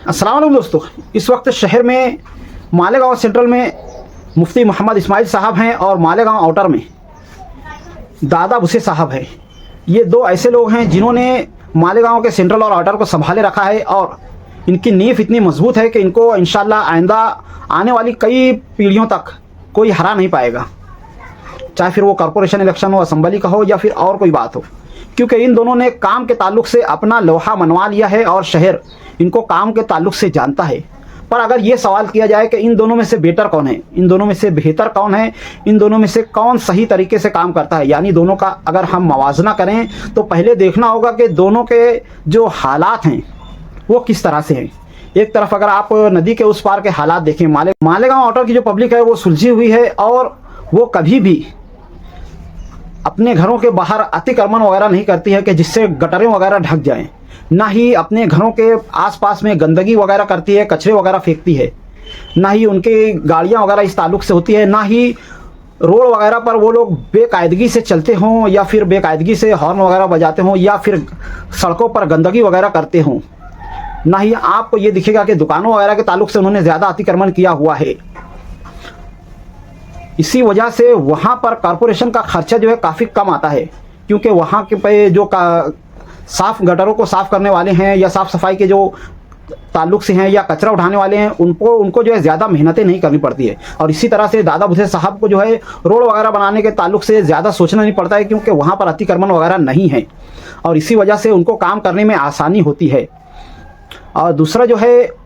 अस्सलाम वालेकुम दोस्तों, इस वक्त शहर में मालेगांव सेंट्रल में मुफ्ती मोहम्मद इस्माइल साहब हैं और मालेगांव आउटर में दादा भुसे साहब हैं। ये दो ऐसे लोग हैं जिन्होंने मालेगांव के सेंट्रल और आउटर को संभाले रखा है और इनकी नींव इतनी मजबूत है कि इनको इंशाल्लाह आइंदा आने वाली कई पीढ़ियों तक कोई हरा नहीं पाएगा, चाहे फिर वो कॉरपोरेशन इलेक्शन हो, असेंबली का हो या फिर और कोई बात हो, क्योंकि इन दोनों ने काम के ताल्लुक से अपना लोहा मनवा लिया है और शहर इनको काम के ताल्लुक से जानता है। पर अगर ये सवाल किया जाए कि इन दोनों में से बेटर कौन है, इन दोनों में से बेहतर कौन है, इन दोनों में से कौन सही तरीके से काम करता है, यानी दोनों का अगर हम मवाजना करें तो पहले देखना होगा कि दोनों के जो हालात हैं वो किस तरह से हैं। एक तरफ अगर आप नदी के उस पार के हालात देखें, मालेगांव आउटर की जो पब्लिक है वो सुलझी हुई है और वो कभी भी अपने घरों के बाहर अतिक्रमण वगैरह नहीं करती है कि जिससे गटरें वगैरह ढक जाएं, ना ही अपने घरों के आसपास में गंदगी वगैरह करती है, कचरे वगैरह फेंकती है, ना ही उनकी गाड़ियां वगैरह इस ताल्लुक से होती है, ना ही रोड वगैरह पर वो लोग बेकायदगी से चलते हों या फिर बेकायदगी से हॉर्न वगैरह बजाते हों या फिर सड़कों पर गंदगी वगैरह करते हों, ना ही आपको ये दिखेगा कि दुकानों वगैरह के ताल्लुक से उन्होंने ज़्यादा अतिक्रमण किया हुआ है। इसी वजह से वहाँ पर कॉरपोरेशन का खर्चा जो है काफ़ी कम आता है, क्योंकि वहाँ के पे जो साफ गटरों को साफ़ करने वाले हैं या साफ़ सफाई के जो ताल्लुक से हैं या कचरा उठाने वाले हैं उनको जो है ज़्यादा मेहनतें नहीं करनी पड़ती है। और इसी तरह से दादा भुसे साहब को जो है रोड वगैरह बनाने के ताल्लुक से ज़्यादा सोचना नहीं पड़ता है, क्योंकि वहाँ पर अतिक्रमण वगैरह नहीं है और इसी वजह से उनको काम करने में आसानी होती है। और दूसरा जो है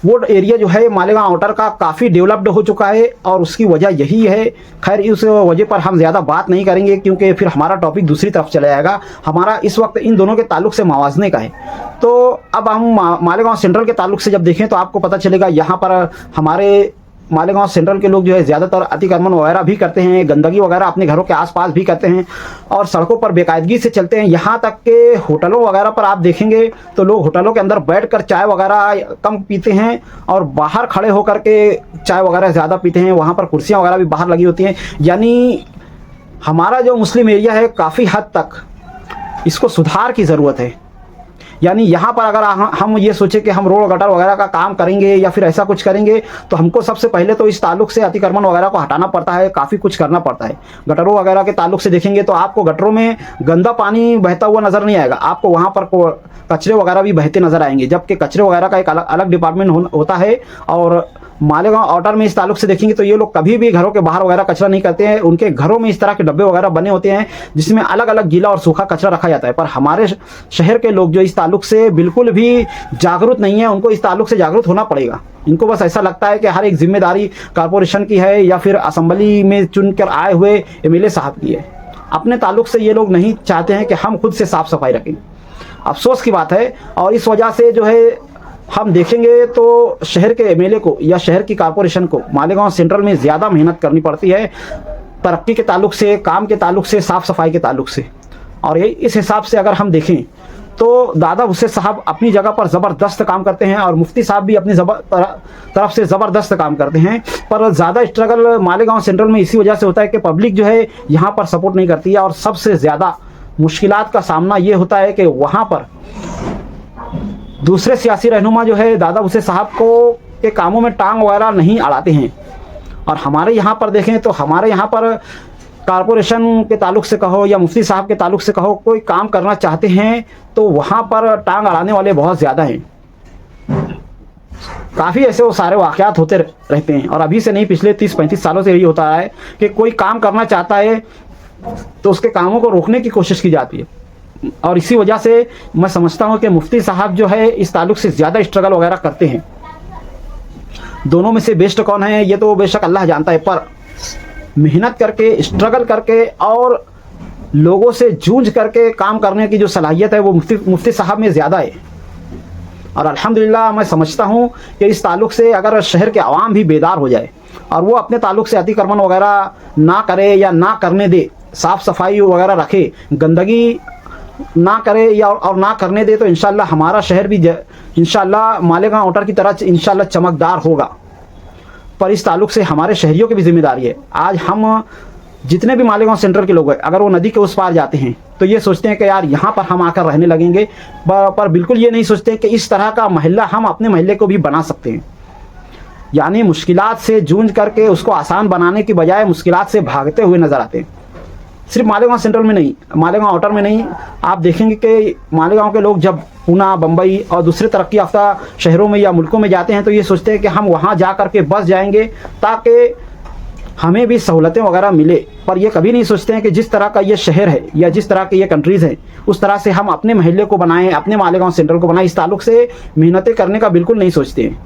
वो एरिया जो है मालेगांव आउटर का काफ़ी डेवलप्ड हो चुका है और उसकी वजह यही है। खैर इस वजह पर हम ज़्यादा बात नहीं करेंगे क्योंकि फिर हमारा टॉपिक दूसरी तरफ चला जाएगा। हमारा इस वक्त इन दोनों के ताल्लुक से मवाजने का है। तो अब हम मालेगांव सेंट्रल के ताल्लुक से जब देखें तो आपको पता चलेगा यहाँ पर हमारे मालेगांव सेंट्रल के लोग जो है ज़्यादातर अतिक्रमण वगैरह भी करते हैं, गंदगी वगैरह अपने घरों के आसपास भी करते हैं और सड़कों पर बेकायदगी से चलते हैं। यहाँ तक के होटलों वगैरह पर आप देखेंगे तो लोग होटलों के अंदर बैठकर चाय वगैरह कम पीते हैं और बाहर खड़े होकर के चाय वगैरह ज़्यादा पीते हैं। वहाँ पर कुर्सियाँ वगैरह भी बाहर लगी होती हैं। यानी हमारा जो मुस्लिम एरिया है काफ़ी हद तक इसको सुधार की ज़रूरत है। यानी यहाँ पर अगर हम ये सोचें कि हम रोड गटर वगैरह का काम करेंगे या फिर ऐसा कुछ करेंगे तो हमको सबसे पहले तो इस ताल्लुक से अतिक्रमण वगैरह को हटाना पड़ता है, काफ़ी कुछ करना पड़ता है। गटरों वगैरह के ताल्लुक से देखेंगे तो आपको गटरों में गंदा पानी बहता हुआ नज़र नहीं आएगा, आपको वहाँ पर कचरे वगैरह भी बहते नज़र आएंगे, जबकि कचरे वगैरह का एक अलग डिपार्टमेंट होता है। और मालेगांव आउटर में इस ताल्लुक से देखेंगे तो ये लोग कभी भी घरों के बाहर वगैरह कचरा नहीं करते हैं। उनके घरों में इस तरह के डब्बे वगैरह बने होते हैं जिसमें अलग अलग गीला और सूखा कचरा रखा जाता है। पर हमारे शहर के लोग जो इस ताल्लुक से बिल्कुल भी जागरूक नहीं है, उनको इस ताल्लुक से जागरूक होना पड़ेगा। इनको बस ऐसा लगता है कि हर एक जिम्मेदारी कॉरपोरेशन की है या फिर असेंबली में चुनकर आए हुए एमएलए साहब की है। अपने ताल्लुक से ये लोग नहीं चाहते हैं कि हम खुद से साफ सफाई रखें। अफसोस की बात है। और इस वजह से जो है हम देखेंगे तो शहर के एमएलए को या शहर की कॉरपोरेशन को मालेगांव सेंट्रल में ज़्यादा मेहनत करनी पड़ती है, तरक्की के ताल्लुक से, काम के ताल्लुक से, साफ़ सफाई के ताल्लुक से। और ये इस हिसाब से अगर हम देखें तो दादा भुसे साहब अपनी जगह पर ज़बरदस्त काम करते हैं और मुफ्ती साहब भी अपनी तरफ से ज़बरदस्त काम करते हैं। पर ज़्यादा स्ट्रगल मालेगांव सेंट्रल में इसी वजह से होता है कि पब्लिक जो है यहाँ पर सपोर्ट नहीं करती है और सबसे ज़्यादा मुश्किलात का सामना ये होता है कि वहाँ पर दूसरे सियासी रहनुमा जो है दादा भुसे साहब को के कामों में टांग वगैरह नहीं अड़ाते हैं। और हमारे यहाँ पर देखें तो हमारे यहाँ पर कॉरपोरेशन के ताल्लुक से कहो या मुफ्ती साहब के ताल्लुक से कहो, कोई काम करना चाहते हैं तो वहाँ पर टांग अड़ाने वाले बहुत ज़्यादा हैं। काफ़ी ऐसे वो सारे वाक़यात होते रहते हैं और अभी से नहीं, पिछले 30-35 सालों से यही होता है कि कोई काम करना चाहता है तो उसके कामों को रोकने की कोशिश की जाती है। और इसी वजह से मैं समझता हूँ कि मुफ्ती साहब जो है इस ताल्लुक से ज़्यादा स्ट्रगल वगैरह करते हैं। दोनों में से बेस्ट कौन है ये तो बेशक अल्लाह जानता है, पर मेहनत करके, स्ट्रगल करके और लोगों से जूझ करके काम करने की जो सलाहियत है वो मुफ्ती साहब में ज़्यादा है। और अल्हम्दुलिल्लाह मैं समझता हूँ कि इस ताल्लुक से अगर शहर के अवाम भी बेदार हो जाए और वो अपने ताल्लुक से अतिक्रमण वगैरह ना करे या ना करने दे, साफ़ सफाई वगैरह रखे, गंदगी ना करे या और ना करने दे, तो इंशाल्लाह हमारा शहर भी इंशाल्लाह मालेगांव आउटर की तरह इंशाल्लाह चमकदार होगा। पर इस ताल्लुक से हमारे शहरियों की भी जिम्मेदारी है। आज हम जितने भी मालेगांव सेंट्रल के लोग हैं, अगर वो नदी के उस पार जाते हैं तो ये सोचते हैं कि यार यहाँ पर हम आकर रहने लगेंगे, पर बिल्कुल ये नहीं सोचते कि इस तरह का मोहल्ला हम अपने मोहल्ले को भी बना सकते हैं। यानी मुश्किलात से जूझ करके उसको आसान बनाने की बजाय मुश्किलात से भागते हुए नजर आते हैं। सिर्फ मालेगांव सेंट्रल में नहीं, मालेगांव आउटर में नहीं, आप देखेंगे कि मालेगांव के लोग जब पूना, बम्बई और दूसरे तरक्की याफ्ता शहरों में या मुल्कों में जाते हैं तो ये सोचते हैं कि हम वहाँ जा कर के बस जाएंगे ताकि हमें भी सहूलतें वगैरह मिले। पर ये कभी नहीं सोचते हैं कि जिस तरह का ये शहर है या जिस तरह के ये कंट्रीज़ हैं उस तरह से हम अपने मोहल्ले को बनाएं, अपने मालेगांव सेंट्रल को बनाएं। इस ताल्लुक से मेहनतें करने का बिल्कुल नहीं सोचते हैं।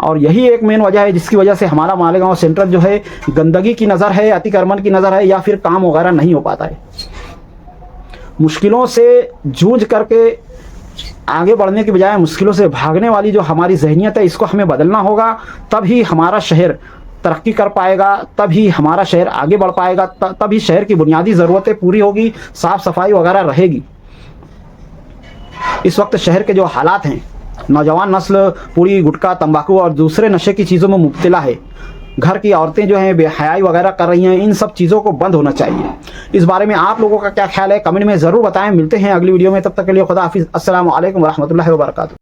और यही एक मेन वजह है जिसकी वजह से हमारा मालेगांव सेंट्रल जो है गंदगी की नज़र है, अतिक्रमण की नज़र है, या फिर काम वगैरह नहीं हो पाता है। मुश्किलों से जूझ करके आगे बढ़ने की बजाय मुश्किलों से भागने वाली जो हमारी जहनीत है इसको हमें बदलना होगा, तभी हमारा शहर तरक्की कर पाएगा, तभी हमारा शहर आगे बढ़ पाएगा, तभी शहर की बुनियादी ज़रूरतें पूरी होगी, साफ़ सफाई वगैरह रहेगी। इस वक्त शहर के जो हालात हैं, नौजवान नस्ल पूरी गुटखा, तंबाकू और दूसरे नशे की चीज़ों में मुब्तला है। घर की औरतें जो हैं बेहयाई वगैरह कर रही हैं, इन सब चीज़ों को बंद होना चाहिए। इस बारे में आप लोगों का क्या ख्याल है कमेंट में ज़रूर बताएं। मिलते हैं अगली वीडियो में, तब तक के लिए खुदा हाफिज़। अस्सलामु अलैकुम वरहमतुल्लाहि वबरकातुहू।